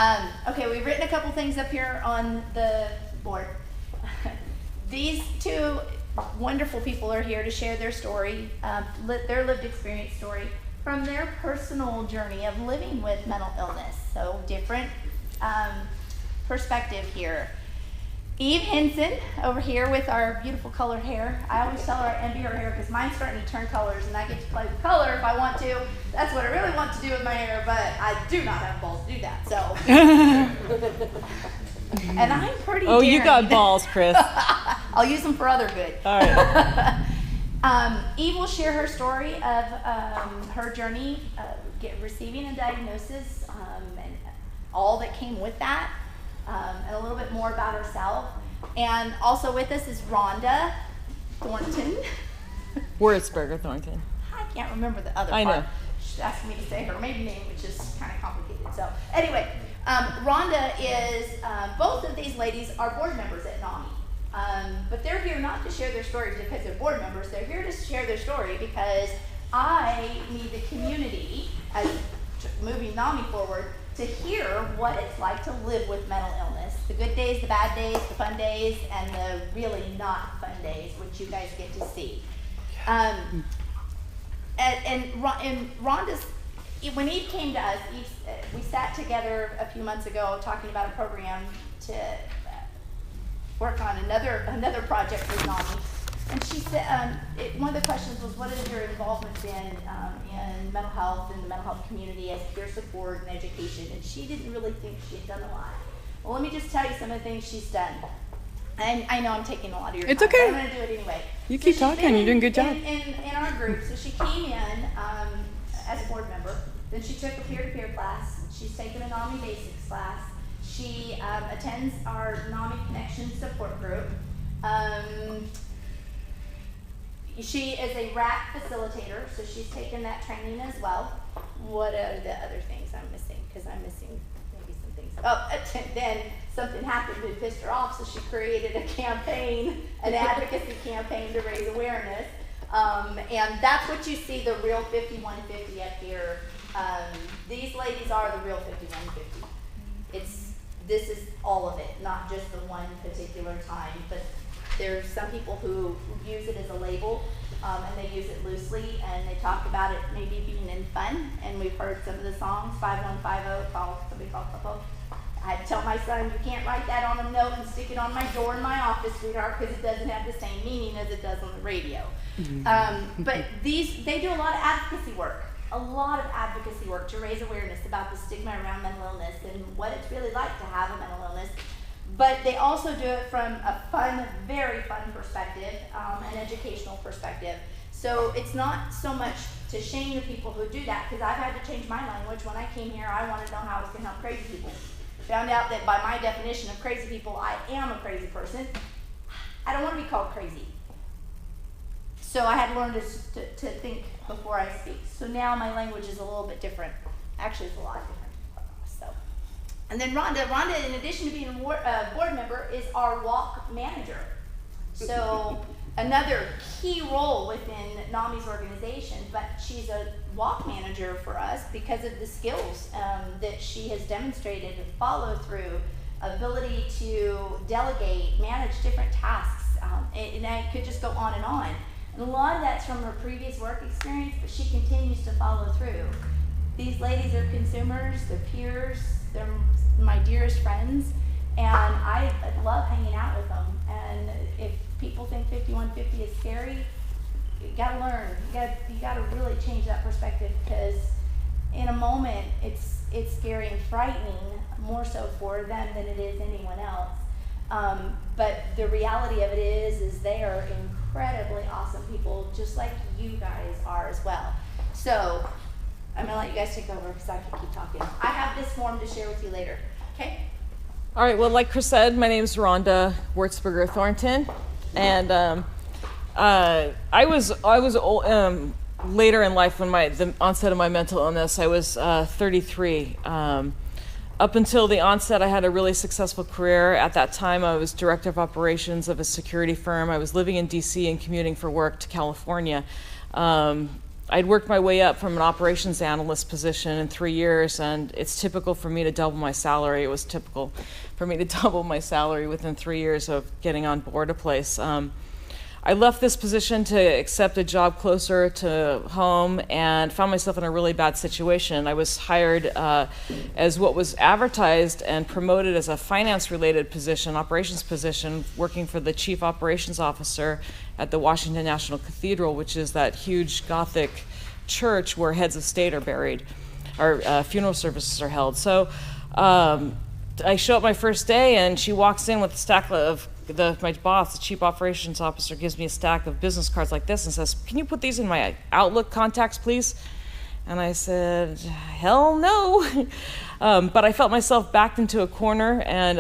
Okay, we've written a couple things up here on the board. These two wonderful people are here to share their story, their lived experience story from their personal journey of living with mental illness. So different perspective here. Eve Hinson over here with our beautiful colored hair. I always tell her I envy her hair because mine's starting to turn colors and I get to play with color if I want to. That's what I really want to do with my hair, but I do not have balls to do that, so. And I'm pretty daring. You got balls, Chris. I'll use them for other good. All right. Eve will share her story of her journey receiving a diagnosis and all that came with that. And a little bit more about herself. And also with us is Rhonda Thornton. Wurzburger Thornton. I can't remember the other part. I know. She's asking me to say her maiden name, which is kind of complicated. So anyway, Rhonda is, both of these ladies are board members at NAMI. But they're here not to share their story because they're board members. They're here to share their story because I need the community, as moving NAMI forward, to hear what it's like to live with mental illness. The good days, the bad days, the fun days, and the really not fun days, which you guys get to see. And Rhonda's, when Eve came to us, we sat together a few months ago talking about a program to work on another project with NAMI. And she said, one of the questions was, what has your involvement been in mental health and the mental health community as peer support and education? And she didn't really think she had done a lot. Well, let me just tell you some of the things she's done. And I know I'm taking a lot of your time. It's okay. But I'm going to do it anyway. You keep talking. You're doing a good job. In our group, so she came in as a board member. Then she took a peer-to-peer class. She's taken a NAMI basics class. She attends our NAMI Connection support group. She is a RAC facilitator, so she's taken that training as well. What are the other things I'm missing? Because I'm missing maybe some things. Oh, then something happened that pissed her off, so she created a campaign, an advocacy campaign to raise awareness. And that's what you see, the real 5150 up here. These ladies are the real 5150. This is all of it, not just the one particular time, but there's some people who use it as a label, and they use it loosely, and they talk about it maybe being in fun, and we've heard some of the songs, 5150, somebody called Popo. I tell my son, you can't write that on a note and stick it on my door in my office, sweetheart, because it doesn't have the same meaning as it does on the radio. But they do a lot of advocacy work. A lot of advocacy work to raise awareness about the stigma around mental illness and what it's really like to have a mental illness. But they also do it from a fun, very fun perspective, an educational perspective. So it's not so much to shame the people who do that, because I've had to change my language. When I came here, I wanted to know how I was going to help crazy people. Found out that by my definition of crazy people, I am a crazy person. I don't want to be called crazy. So I had to learn to think before I speak. So now my language is a little bit different. Actually, it's a lot different. And then Rhonda, in addition to being a board member, is our walk manager. So another key role within NAMI's organization, but she's a walk manager for us because of the skills that she has demonstrated, follow through, ability to delegate, manage different tasks, and I could just go on and on. And a lot of that's from her previous work experience, but she continues to follow through. These ladies are consumers, they're peers, they're my dearest friends, and I love hanging out with them. And if people think 5150 is scary, you gotta learn. You gotta really change that perspective, because in a moment it's scary and frightening, more so for them than it is anyone else. But the reality of it is they are incredibly awesome people, just like you guys are as well. So I'm gonna let you guys take over because I can keep talking. I have this form to share with you later. Okay? All right. Well, like Chris said, my name is Rhonda Wurzburger Thornton, and I was later in life when the onset of my mental illness. I was 33. Up until the onset, I had a really successful career. At that time, I was director of operations of a security firm. I was living in D.C. and commuting for work to California. I'd worked my way up from an operations analyst position in 3 years, and it's typical for me to double my salary. It was typical for me to double my salary within 3 years of getting on board a place. I left this position to accept a job closer to home and found myself in a really bad situation. I was hired as what was advertised and promoted as a finance-related position, operations position, working for the chief operations officer at the Washington National Cathedral, which is that huge Gothic church where heads of state are buried, or funeral services are held. So I show up my first day, and she walks in with a stack of my boss, the chief operations officer, gives me a stack of business cards like this and says, "Can you put these in my Outlook contacts, please?" And I said, "Hell no." But I felt myself backed into a corner and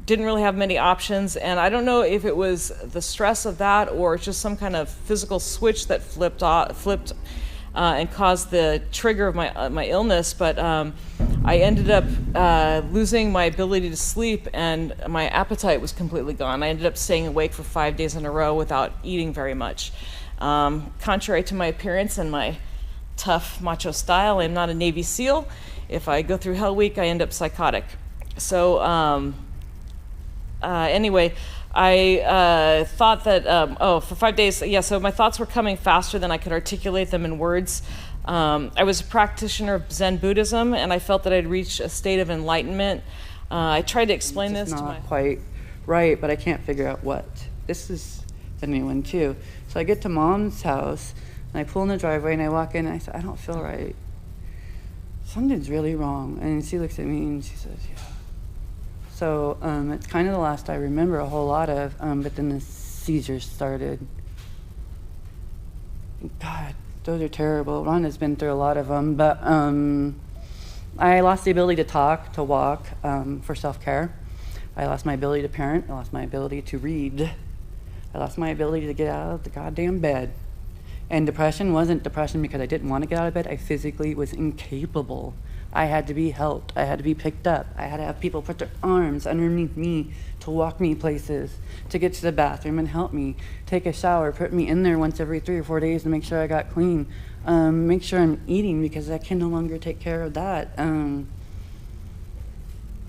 didn't really have many options. And I don't know if it was the stress of that or just some kind of physical switch that flipped and caused the trigger of my illness, but I ended up losing my ability to sleep, and my appetite was completely gone. I ended up staying awake for 5 days in a row without eating very much. Contrary to my appearance and my tough macho style, I'm not a Navy SEAL. If I go through Hell Week, I end up psychotic. So anyway, I thought that, for 5 days, so my thoughts were coming faster than I could articulate them in words. I was a practitioner of Zen Buddhism, and I felt that I'd reached a state of enlightenment. I tried to explain this to my... Not quite right, but I can't figure out what. This is a new one, too. So I get to Mom's house, and I pull in the driveway, and I walk in, and I say, "I don't feel right. Something's really wrong." And she looks at me, and she says, "Yeah." So it's kind of the last I remember a whole lot of, but then the seizures started. God, those are terrible. Rhonda's been through a lot of them, but I lost the ability to talk, to walk, for self-care. I lost my ability to parent. I lost my ability to read. I lost my ability to get out of the goddamn bed. And depression wasn't depression because I didn't want to get out of bed. I physically was incapable. I had to be helped. I had to be picked up. I had to have people put their arms underneath me to walk me places, to get to the bathroom and help me, take a shower, put me in there once every 3 or 4 days to make sure I got clean, make sure I'm eating because I can no longer take care of that. And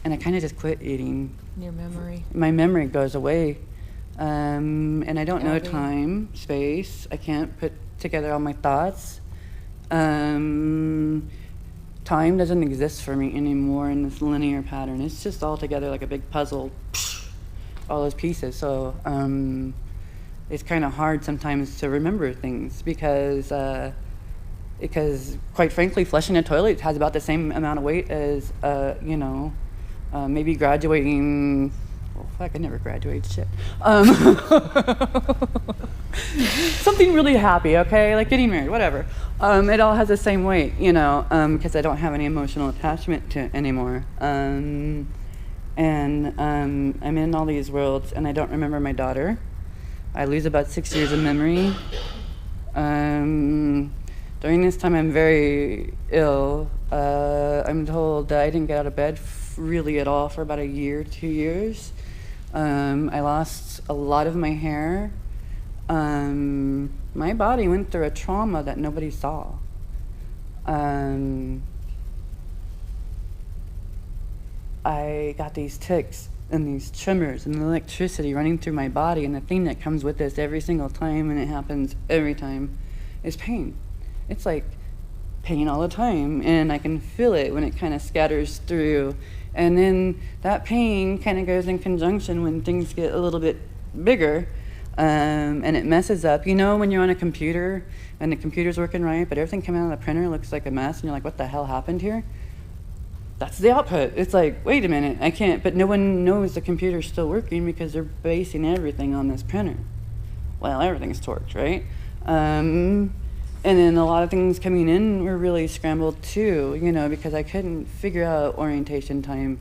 I kind of just quit eating. Your memory. My memory goes away. And I don't know time, space. I can't put together all my thoughts. Time doesn't exist for me anymore in this linear pattern. It's just all together like a big puzzle, all those pieces. So it's kind of hard sometimes to remember things because quite frankly, flushing a toilet has about the same amount of weight as, maybe graduating. Well, fuck, I never graduated, shit. Something really happy, okay? Like getting married, whatever. It all has the same weight, because I don't have any emotional attachment to it anymore. And I'm in all these worlds, and I don't remember my daughter. I lose about 6 years of memory. During this time, I'm very ill. I'm told that I didn't get out of bed really at all for about a year, 2 years. I lost a lot of my hair. My body went through a trauma that nobody saw. I got these tics and these tremors and the electricity running through my body, and the thing that comes with this every single time, and it happens every time, is pain. It's like pain all the time, and I can feel it when it kind of scatters through. And then that pain kind of goes in conjunction when things get a little bit bigger, and it messes up. When you're on a computer and the computer's working right, but everything coming out of the printer looks like a mess, and you're like, what the hell happened here? That's the output. It's like, wait a minute, I can't, but no one knows the computer's still working because they're basing everything on this printer. Well, everything's torqued, right? And then a lot of things coming in were really scrambled too, because I couldn't figure out orientation time.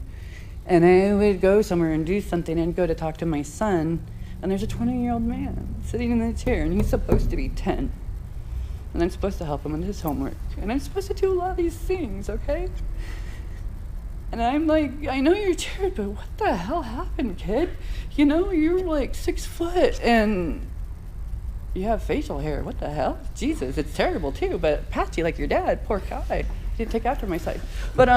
And I would go somewhere and do something and go to talk to my son, and there's a 20-year-old man sitting in the chair, and he's supposed to be 10. And I'm supposed to help him with his homework. And I'm supposed to do a lot of these things, okay? And I'm like, I know you're tired, but what the hell happened, kid? You're like 6 foot, and you have facial hair. What the hell? Jesus, it's terrible too, but patchy like your dad. Poor guy. He didn't take after my side. But,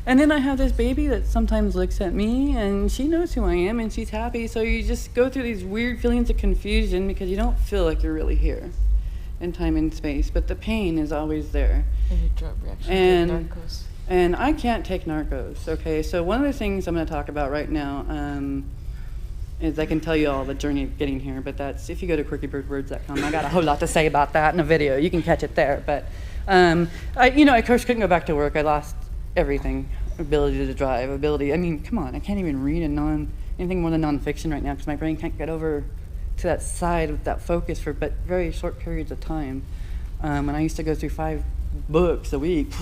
and then I have this baby that sometimes looks at me, and she knows who I am, and she's happy. So you just go through these weird feelings of confusion because you don't feel like you're really here in time and space, but the pain is always there. And your drug reaction to narcos. And I can't take narcos, okay? So one of the things I'm going to talk about right now is I can tell you all the journey of getting here, but that's, if you go to quirkybirdwords.com, I got a whole lot to say about that in a video. You can catch it there. But, I of course couldn't go back to work. I lost everything, ability to drive, I mean, come on, I can't even read anything more than nonfiction right now because my brain can't get over to that side of that focus for but very short periods of time. And I used to go through 5 books a week,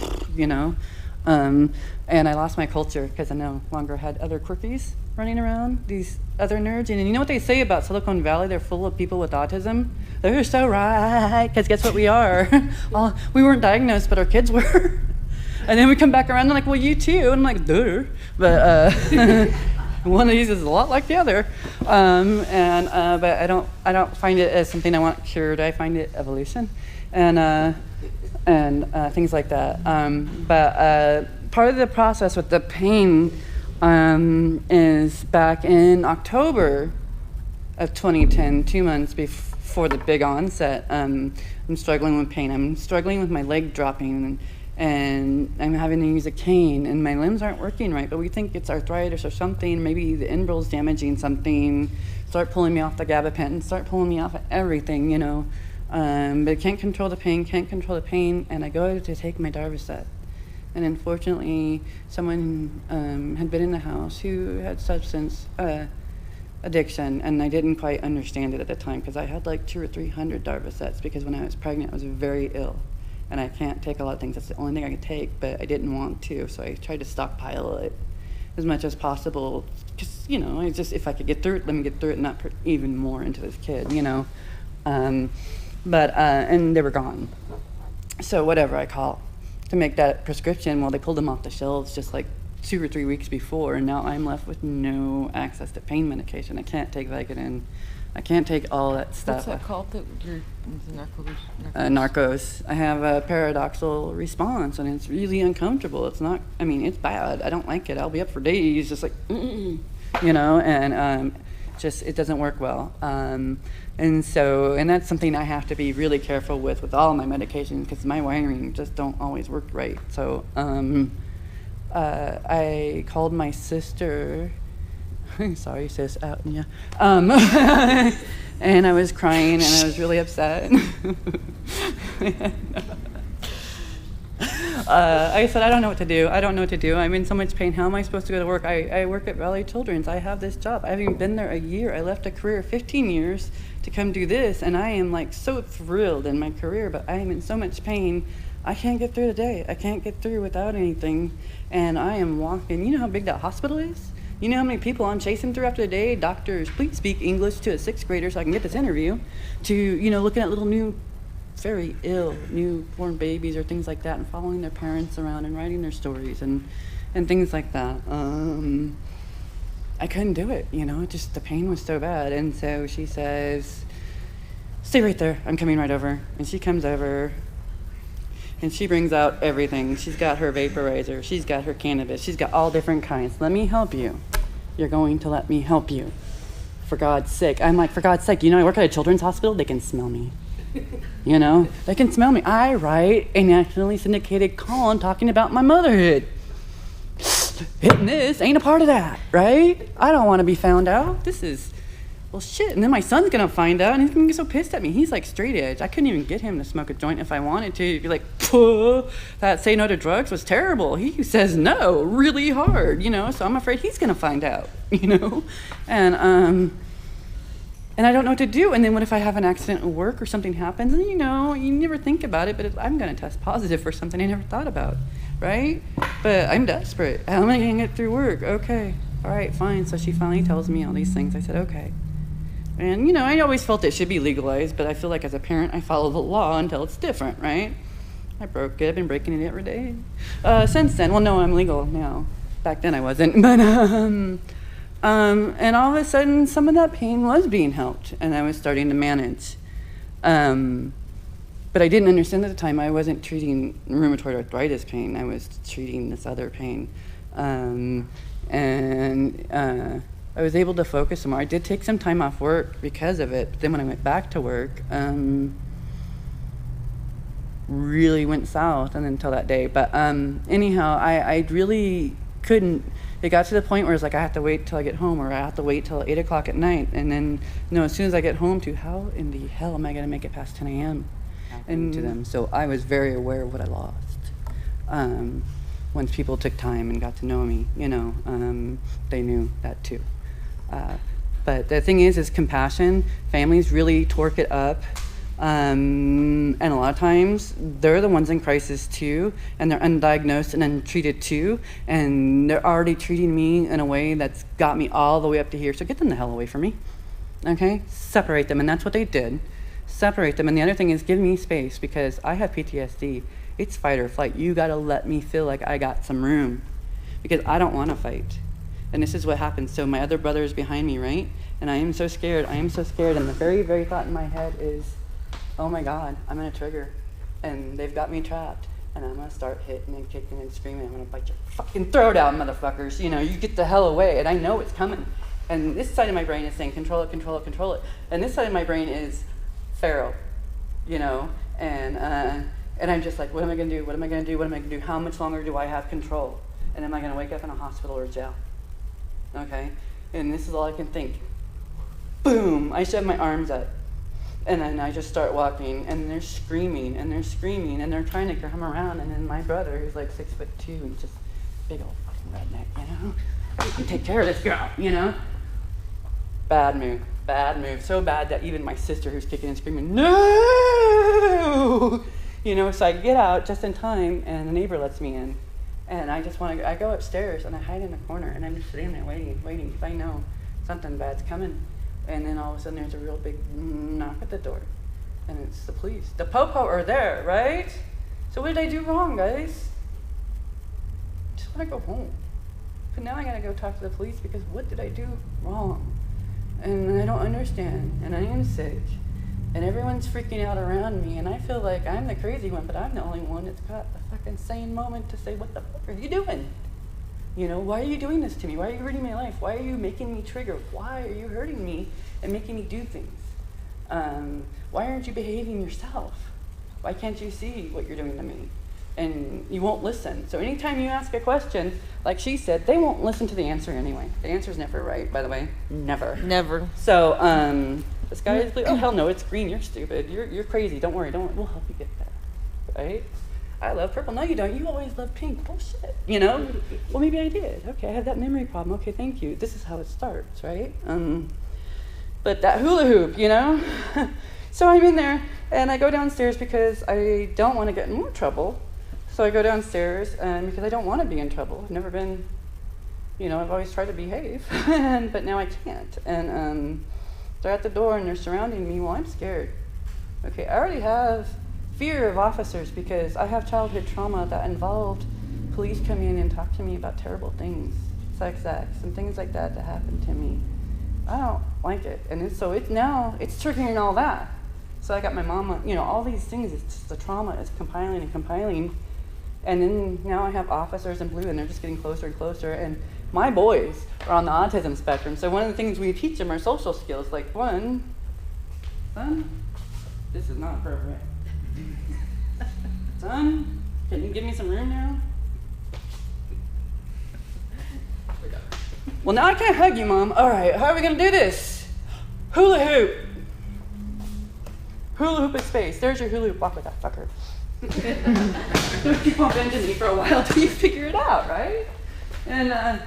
and I lost my culture because I no longer had other quirkies running around, these other nerds. And you know what they say about Silicon Valley? They're full of people with autism. They're so right, because guess what we are? We weren't diagnosed, but our kids were. And then we come back around and like, well, you too. And I'm like, duh. But one of these is a lot like the other. But I don't find it as something I want cured. I find it evolution and things like that. But part of the process with the pain is back in October of 2010, 2 months before the big onset. I'm struggling with pain. I'm struggling with my leg dropping, and I'm having to use a cane, and my limbs aren't working right, but we think it's arthritis or something. Maybe the inbral's damaging something. Start pulling me off the gabapentin, start pulling me off of everything, but can't control the pain, and I go to take my Darvocet. And unfortunately, someone had been in the house who had substance addiction, and I didn't quite understand it at the time because I had like 200 or 300 Darvocets because when I was pregnant, I was very ill. And I can't take a lot of things. That's the only thing I could take, but I didn't want to, so I tried to stockpile it as much as possible. Because, I just, if I could get through it, let me get through it and not put even more into this kid, and they were gone. So whatever I call to make that prescription, well, they pulled them off the shelves just like 2 or 3 weeks before, and now I'm left with no access to pain medication. I can't take Vicodin. I can't take all that stuff. What's that called? Narcos. I have a paradoxical response, and it's really uncomfortable. It's not, it's bad. I don't like it. I'll be up for days just like, and just, it doesn't work well. And that's something I have to be really careful with all my medications because my wiring just don't always work right. So I called my sister. Sorry, sis, out, yeah. And I was crying, and I was really upset. I said, I don't know what to do. I'm in so much pain. How am I supposed to go to work? I work at Valley Children's. I have this job. I haven't even been there a year. I left a career of 15 years to come do this, and I am like so thrilled in my career, but I am in so much pain. I can't get through the day. I can't get through without anything, and I am walking. You know how big that hospital is? You know how many people I'm chasing through after the day? Doctors, please speak English to a 6th grader so I can get this interview. To, looking at little very ill newborn babies or things like that and following their parents around and writing their stories and things like that. I couldn't do it, just the pain was so bad. And so she says, stay right there, I'm coming right over. And she comes over and she brings out everything. She's got her vaporizer, she's got her cannabis, she's got all different kinds. Let me help you. You're going to let me help you. For God's sake. I'm like, for God's sake, I work at a children's hospital, they can smell me. They can smell me. I write a nationally syndicated column talking about my motherhood. Hitting this ain't a part of that, right? I don't want to be found out. This is, well, shit. And then my son's going to find out, and he's going to get so pissed at me. He's like straight edge. I couldn't even get him to smoke a joint if I wanted to. He'd be like, that say no to drugs was terrible. He says no really hard, so I'm afraid he's going to find out, And I don't know what to do. And then what if I have an accident at work or something happens? And you never think about it, but I'm going to test positive for something I never thought about, right? But I'm desperate. How am I going to get through work? Okay. All right, fine. So she finally tells me all these things. I said, okay. And, I always felt it should be legalized, but I feel like as a parent, I follow the law until it's different, right? I broke it. I've been breaking it every day. Since then, well, no, I'm legal now. Back then I wasn't. But And all of a sudden, some of that pain was being helped, and I was starting to manage. But I didn't understand at the time. I wasn't treating rheumatoid arthritis pain. I was treating this other pain. I was able to focus some more. I did take some time off work because of it. But then when I went back to work, really went south and until that day. But anyhow, I really couldn't. It got to the point where it's like I have to wait till I get home, or I have to wait till 8 o'clock at night, and then as soon as I get home, to how in the hell am I going to make it past 10 a.m. and to them? So I was very aware of what I lost. Once people took time and got to know me, they knew that too. But the thing is compassion. Families really torque it up. And a lot of times they're the ones in crisis too, and they're undiagnosed and untreated too, and they're already treating me in a way that's got me all the way up to here. So get them the hell away from me, okay? Separate them, and that's what they did. Separate them. And the other thing is give me space, because I have PTSD. It's fight or flight. You gotta let me feel like I got some room, because I don't want to fight. And this is what happens. So my other brother is behind me, right? And I am so scared. And the very, very thought in my head is, oh my God, I'm gonna trigger, and they've got me trapped, and I'm gonna start hitting and kicking and screaming. I'm gonna bite your fucking throat out, motherfuckers. You get the hell away. And I know it's coming. And this side of my brain is saying, control it, control it, control it. And this side of my brain is feral, and I'm just like, what am I gonna do? What am I gonna do? What am I gonna do? How much longer do I have control? And am I gonna wake up in a hospital or jail? Okay? And this is all I can think. Boom! I shove my arms up. And then I just start walking, and they're screaming, and they're trying to come around, and then my brother, who's like 6'2", and just big old fucking redneck, you can take care of this girl, Bad move, so bad that even my sister, who's kicking and screaming, no, so I get out just in time, and the neighbor lets me in, and I go upstairs, and I hide in the corner, and I'm just sitting there waiting, because I know something bad's coming. And then all of a sudden there's a real big knock at the door. And it's the police. The po-po are there, right? So what did I do wrong, guys? Just want to go home. But now I gotta go talk to the police, because what did I do wrong? And I don't understand. And I am sick. And everyone's freaking out around me. And I feel like I'm the crazy one, but I'm the only one that's got the fucking sane moment to say, what the fuck are you doing? Why are you doing this to me? Why are you hurting my life? Why are you making me trigger? Why are you hurting me and making me do things? Why aren't you behaving yourself? Why can't you see what you're doing to me? And you won't listen. So anytime you ask a question, like she said, they won't listen to the answer anyway. The answer's never right, by the way. Never. So the sky is blue. Oh, hell no, it's green. You're stupid. You're crazy. Don't worry. We'll help you get there. Right? I love purple. No, you don't. You always love pink. Bullshit. Well, maybe I did. Okay, I have that memory problem. Okay, thank you. This is how it starts, right? But that hula hoop, So I'm in there, and I go downstairs because I don't want to get in more trouble. So I go downstairs, because I don't want to be in trouble. I've never been, I've always tried to behave, but now I can't. And they're at the door, and they're surrounding me. Well, I'm scared. Okay, I already have fear of officers, because I have childhood trauma that involved police coming in and talk to me about terrible things, sex acts and things like that happened to me. I don't like it, and it's triggering all that. So I got my mama, all these things. It's just the trauma is compiling, and then now I have officers in blue, and they're just getting closer and closer. And my boys are on the autism spectrum, so one of the things we teach them are social skills. Like one, son, this is not appropriate. Son, can you give me some room now? Well, now I can't hug you, Mom. All right, how are we going to do this? Hula hoop. Hula hoop in space. There's your hula hoop. Walk with that fucker. Don't keep on bending me for a while till you figure it out, right? And I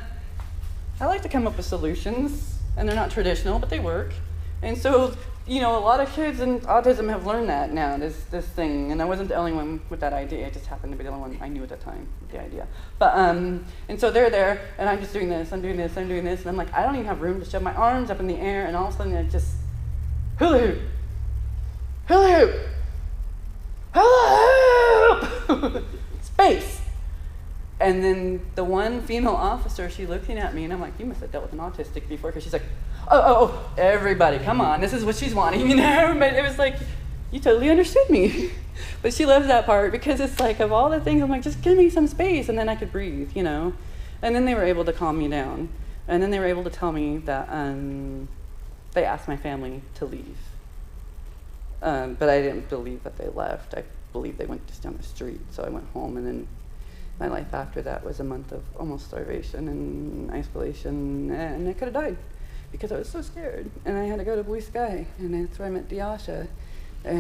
like to come up with solutions, and they're not traditional, but they work. And so, a lot of kids in autism have learned that now, this thing. And I wasn't the only one with that idea. I just happened to be the only one I knew at the time with the idea. But, and so they're there, and I'm just doing this, I'm doing this. And I'm like, I don't even have room to shove my arms up in the air, and all of a sudden I just, hula hoop, hula hoop, hula hoop, space. And then the one female officer, she looking at me, and I'm like, you must have dealt with an autistic before, because she's like, oh, everybody, come on, this is what she's wanting, you know? But it was like, you totally understood me. But she loves that part, because it's like, of all the things, I'm like, just give me some space, and then I could breathe, you know? And then they were able to calm me down. And then they were able to tell me that they asked my family to leave. But I didn't believe that they left. I believed they went just down the street. So I went home, and then my life after that was a month of almost starvation and isolation, and I could have died because I was so scared. And I had to go to Blue Sky, and that's where I met Diasha. And